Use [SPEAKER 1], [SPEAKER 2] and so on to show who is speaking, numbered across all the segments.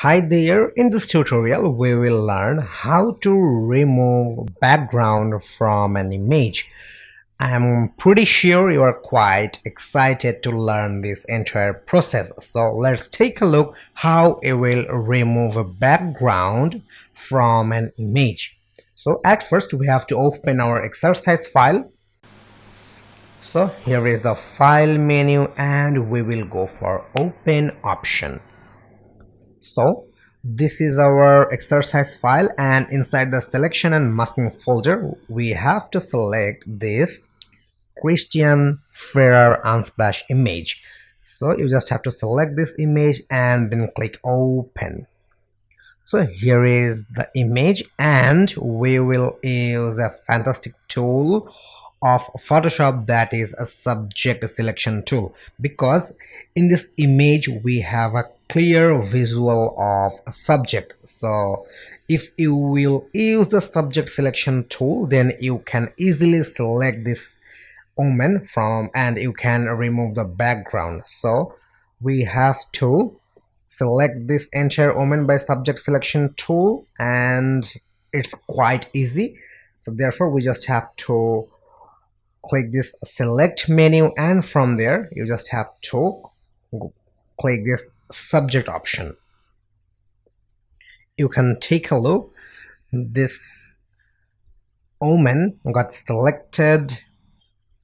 [SPEAKER 1] Hi there, in this tutorial we will learn how to remove background from an image. I'm pretty sure you are quite excited to learn this entire process. So let's take a look how it will remove a background from an image. So at first we have to open our exercise file. So here is the file menu and we will go for open option. So this is our exercise file, and inside the selection and masking folder we have to select this Christian Ferrer unsplash image. So you just have to select this image and then click open. So here is the image, and we will use a fantastic tool of Photoshop, that is a subject selection tool, because in this image we have a clear visual of a subject. So if you will use the subject selection tool, then you can easily select this woman from and you can remove the background. So we have to select this entire woman by subject selection tool, and it's quite easy. So therefore we just have to click this select menu, and from there you just have to click this subject option. You can take a look, this woman got selected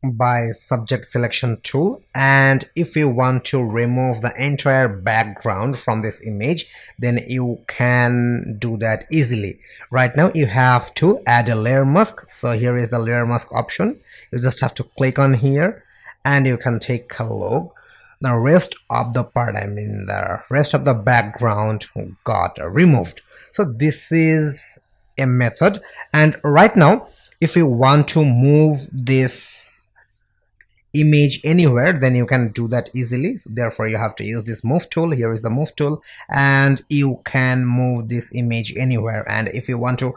[SPEAKER 1] by subject selection tool, and if you want to remove the entire background from this image, then you can do that easily. Right now you have to add a layer mask. So here is the layer mask option. You just have to click on here and you can take a look. The rest of the part, the rest of the background got removed. So this is a method, and right now if you want to move this image anywhere, then you can do that easily. So therefore you have to use this move tool. Here is the move tool, and you can move this image anywhere. And if you want to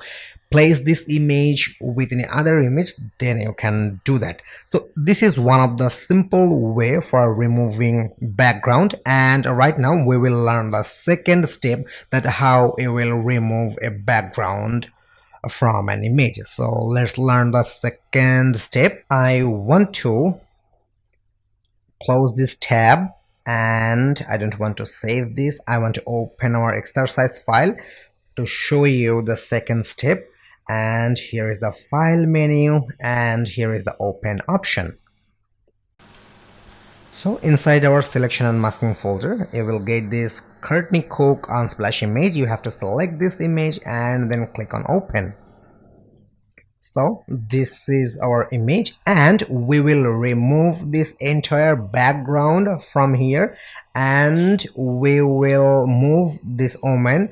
[SPEAKER 1] place this image with any other image, then you can do that. So this is one of the simple way for removing background, and right now we will learn the second step, that how you will remove a background from an image. So let's learn the second step. I want to close this tab, and I don't want to save this. I want to open our exercise file to show you the second step. And here is the file menu, and here is the open option. So inside our selection and masking folder, you will get this Courtney Cook unsplash image. You have to select this image and then click on open. So this is our image, and we will remove this entire background from here, and we will move this woman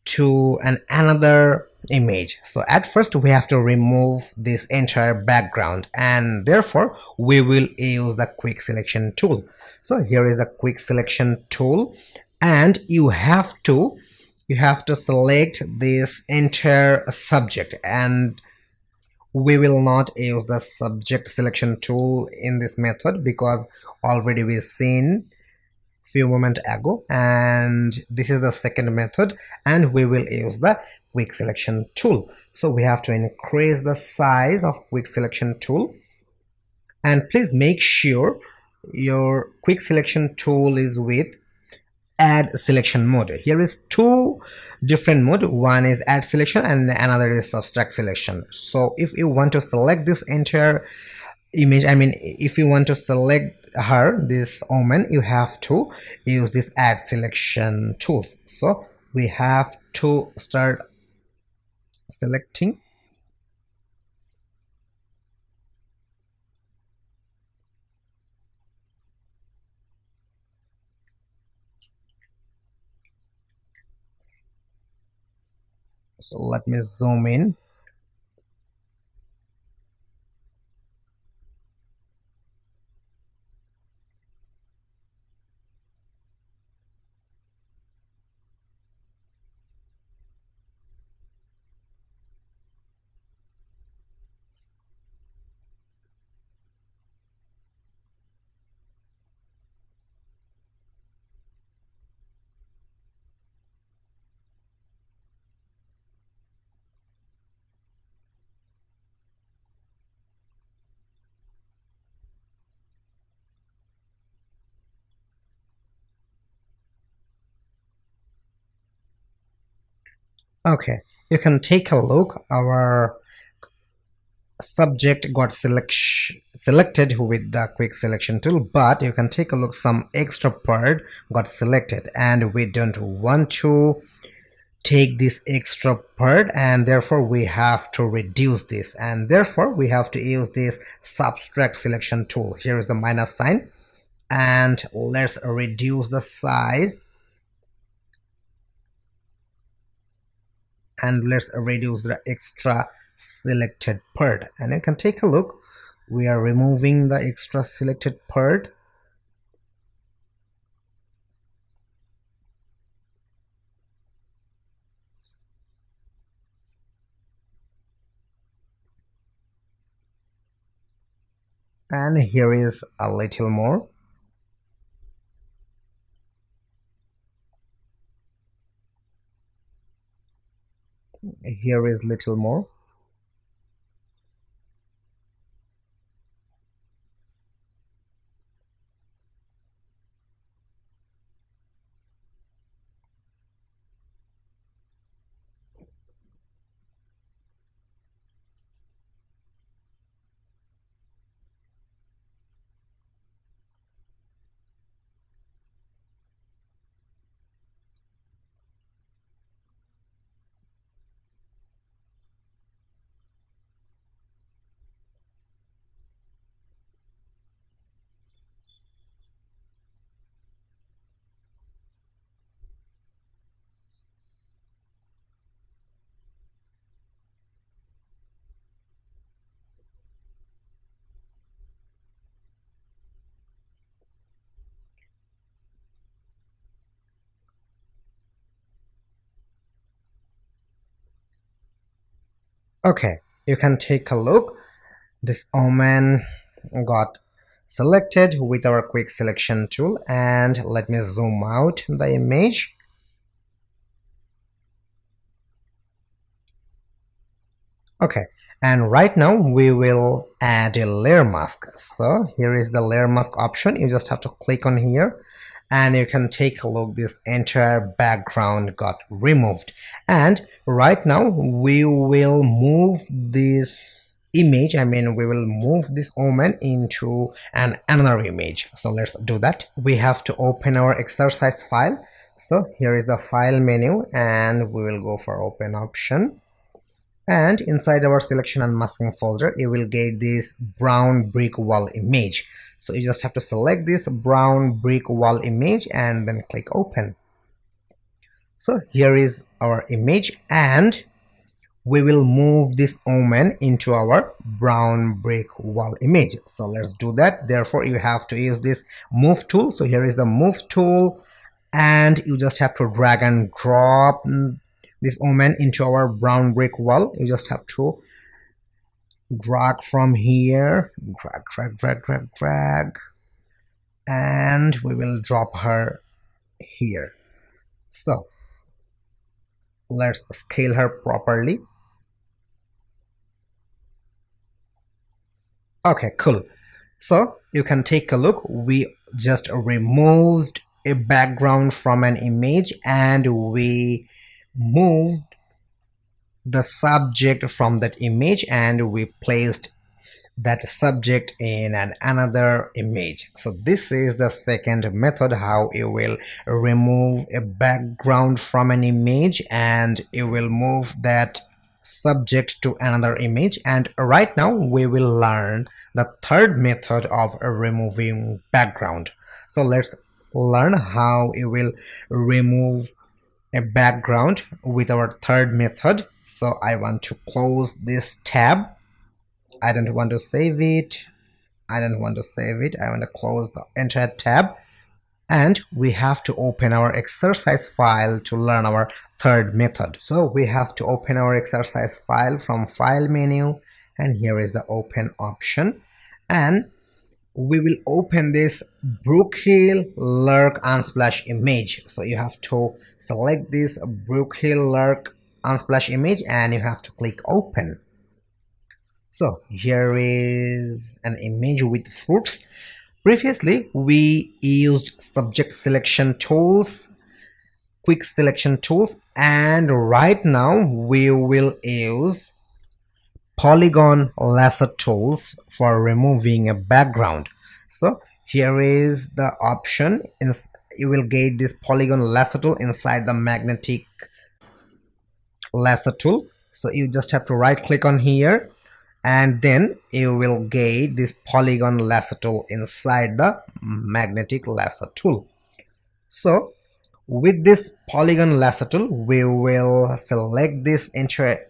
[SPEAKER 1] to another image. So at first we have to remove this entire background, and therefore we will use the quick selection tool. So here is the quick selection tool, and you have to select this entire subject, and we will not use the subject selection tool in this method because already we've seen few moments ago, and this is the second method, and we will use the quick selection tool. So we have to increase the size of quick selection tool, and please make sure your quick selection tool is with add selection mode. Here is two different mode. One is add selection and another is subtract selection. So if you want to select this entire image, if you want to select this woman, you have to use this add selection tools. So we have to start selecting. So let me zoom in. Okay, you can take a look. Our subject got selected with the quick selection tool, but you can take a look, some extra part got selected and we don't want to take this extra part, and therefore we have to reduce this, and therefore we have to use this subtract selection tool. Here is the minus sign, and let's reduce the size, and let's reduce the extra selected part. And you can take a look, we are removing the extra selected part. And here is a little more. Here is little more. Okay, you can take a look. This omen got selected with our quick selection tool, and let me zoom out the image. Okay, and right now we will add a layer mask. So here is the layer mask option. You just have to click on here, and you can take a look. This entire background got removed, and right now we will move this image, we will move this omen into another image. So let's do that. We have to open our exercise file. So here is the file menu, and we will go for open option, and inside our selection and masking folder you will get this brown brick wall image. So you just have to select this brown brick wall image and then click open. So here is our image, and we will move this omen into our brown brick wall image. So let's do that. Therefore you have to use this move tool. So here is the move tool, and you just have to drag and drop this omen into our brown brick wall. You just have to drag from here, drag, and we will drop her here. So let's scale her properly. Okay, cool. So you can take a look. We just removed a background from an image, and we moved the subject from that image, and we placed that subject in another image. So this is the second method, how you will remove a background from an image and you will move that subject to another image. And right now we will learn the third method of removing background. So let's learn how you will remove a background with our third method. So I want to close this tab. I don't want to save it. I want to close the entire tab, and we have to open our exercise file to learn our third method. So we have to open our exercise file from file menu, and here is the open option, and we will open this Brook Hill Lurk Unsplash image. So you have to select this Brook Hill Lurk Unsplash image and you have to click open. So here is an image with fruits. Previously we used subject selection tools quick selection tools, and right now we will use Polygon Lasso tools for removing a background. So here is the option. You will get this Polygon Lasso tool inside the magnetic lasso tool. So you just have to right click on here, and then you will get this Polygon Lasso tool inside the magnetic lasso tool. So with this Polygon Lasso tool, we will select this entire,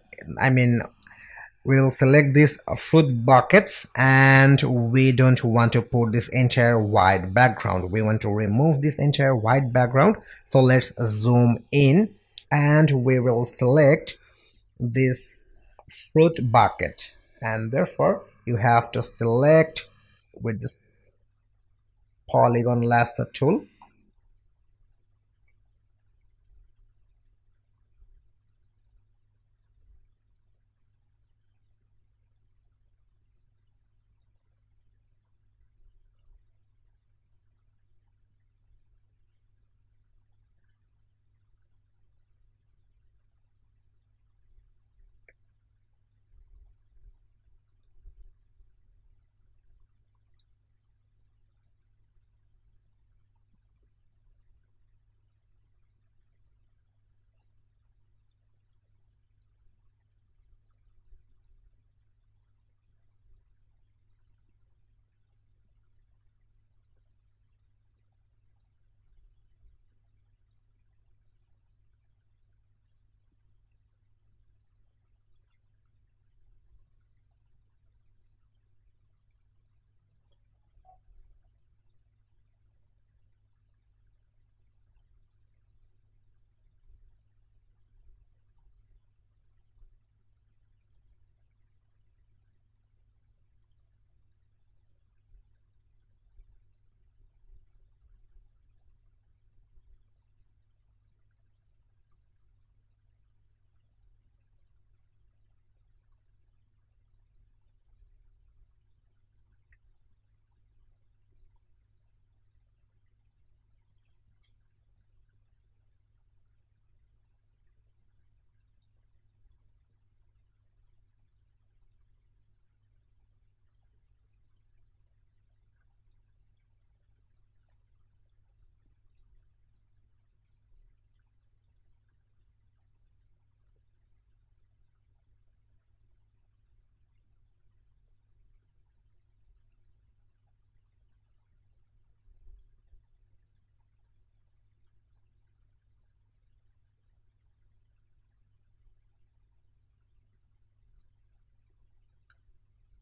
[SPEAKER 1] we'll select these fruit buckets, and we don't want to put this entire white background. We want to remove this entire white background. So let's zoom in, and we will select this fruit bucket, and therefore you have to select with this Polygon Lasso tool.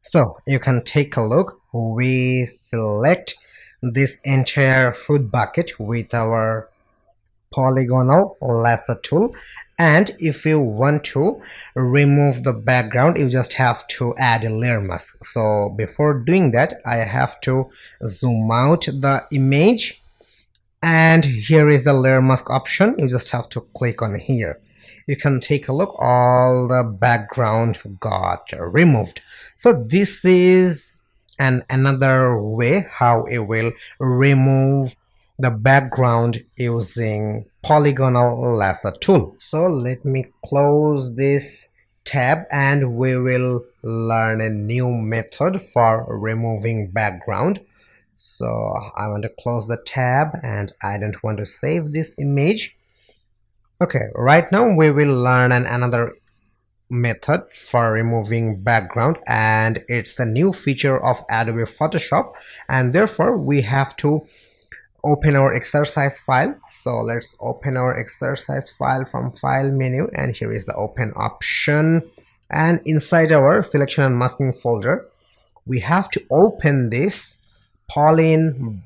[SPEAKER 1] So you can take a look. We select this entire fruit bucket with our polygonal lasso tool, and if you want to remove the background, you just have to add a layer mask. So before doing that, I have to zoom out the image, and here is the layer mask option. You just have to click on here. You can take a look, all the background got removed. So this is another way how it will remove the background using polygonal lasso tool. So let me close this tab, and we will learn a new method for removing background. So I want to close the tab, and I don't want to save this image. Okay, right now we will learn another method for removing background, and it's a new feature of Adobe Photoshop, and therefore we have to open our exercise file. So let's open our exercise file from file menu, and here is the open option, and inside our selection and masking folder we have to open this Pauline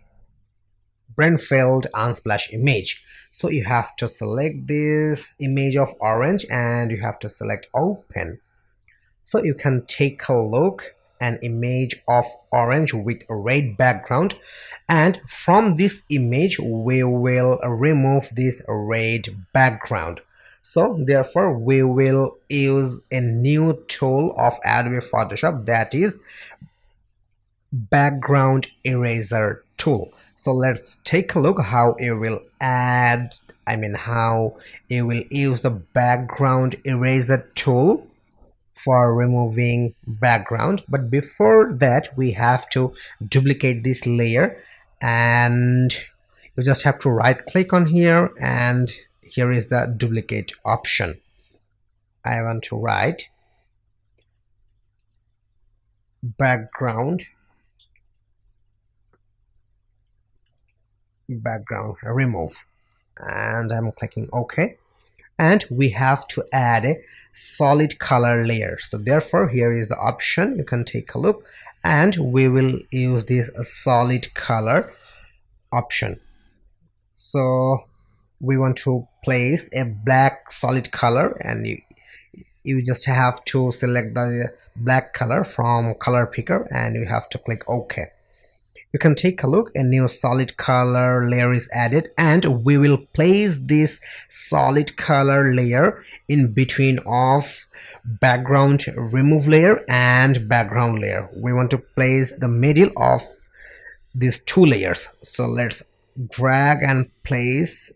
[SPEAKER 1] Brentfeld unsplash image. So you have to select this image of orange, and you have to select open. So you can take a look, an image of orange with a red background, and from this image we will remove this red background. So therefore we will use a new tool of Adobe Photoshop, that is background eraser tool. So let's take a look how it will add, how it will use the background eraser tool for removing background. But before that, we have to duplicate this layer, and you just have to right click on here, and here is the duplicate option. I want to write background remove, and I'm clicking OK. And we have to add a solid color layer, so therefore here is the option. You can take a look, and we will use this solid color option. So we want to place a black solid color, and you just have to select the black color from color picker, and you have to click OK. You can take a look, a new solid color layer is added, and we will place this solid color layer in between of background remove layer and background layer. We want to place the middle of these two layers, so let's drag and place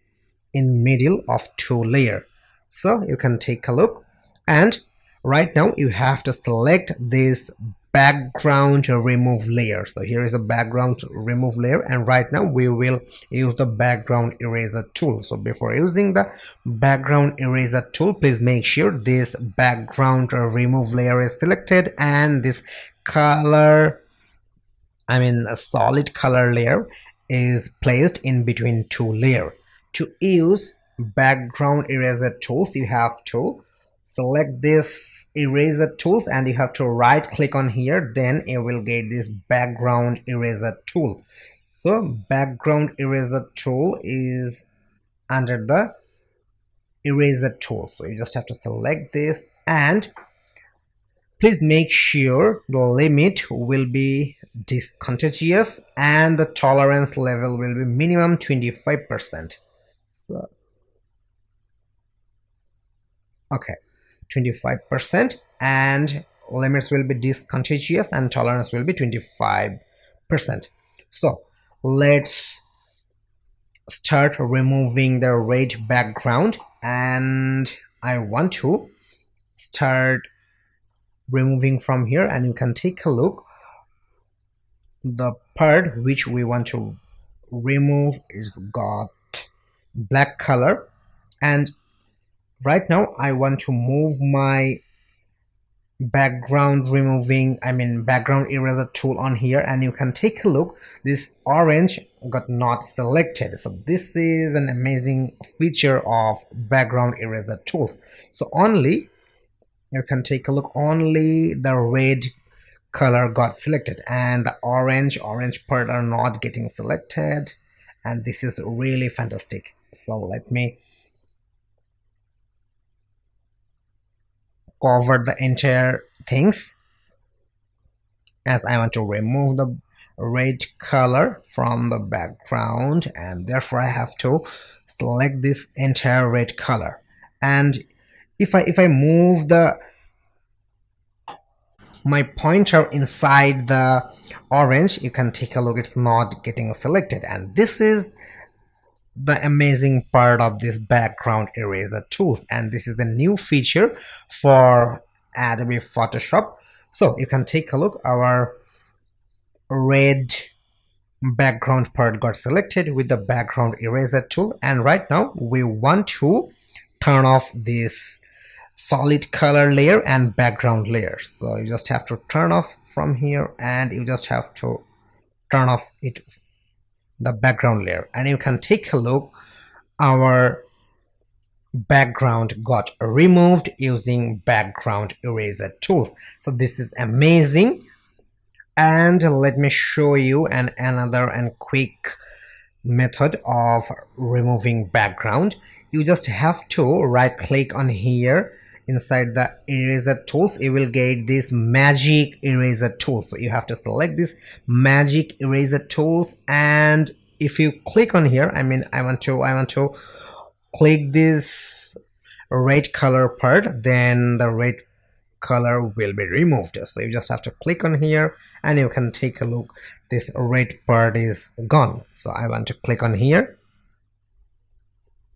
[SPEAKER 1] in middle of two layer. So you can take a look, and right now you have to select this background remove layer. So here is a background remove layer, and right now we will use the background eraser tool. So before using the background eraser tool, please make sure this background remove layer is selected, and this color, a solid color layer is placed in between two layers. To use background eraser tools, you have to select this eraser tools, and you have to right click on here, then you will get this background eraser tool. So background eraser tool is under the eraser tool, so you just have to select this, and please make sure the limit will be discontinuous and the tolerance level will be minimum 25%. So okay, 25%, and limits will be discontinuous and tolerance will be 25%. So let's start removing the red background, and I want to start removing from here, and you can take a look. The part which we want to remove is got black color, and right now I want to move my background background eraser tool on here, and you can take a look, this orange got not selected. So this is an amazing feature of background eraser tools. So only you can take a look, only the red color got selected, and the orange part are not getting selected, and this is really fantastic. So let me cover the entire things, as I want to remove the red color from the background, and therefore I have to select this entire red color. And if I move my pointer inside the orange, you can take a look, it's not getting selected. And this is the amazing part of this background eraser tools, and this is the new feature for Adobe Photoshop. So you can take a look, our red background part got selected with the background eraser tool, and right now we want to turn off this solid color layer and background layer. So you just have to turn off from here, and you just have to turn off the background layer, and you can take a look, our background got removed using background eraser tools. So this is amazing, and let me show you another and quick method of removing background. You just have to right click on here inside the eraser tools. You will get this magic eraser tool, so you have to select this magic eraser tools, and if you click on here, I want to click this red color part, then the red color will be removed. So you just have to click on here and you can take a look. This red part is gone. So I want to click on here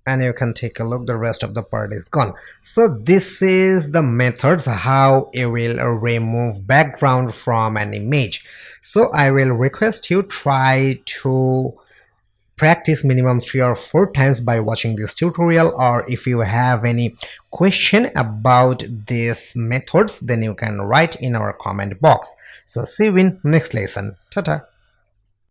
[SPEAKER 1] and you can take a look, the rest of the part is gone. So this is the methods how you will remove background from an image. So I will request you try to practice minimum 3 or 4 times by watching this tutorial, or if you have any question about these methods then you can write in our comment box. So see you in next lesson. Ta-ta.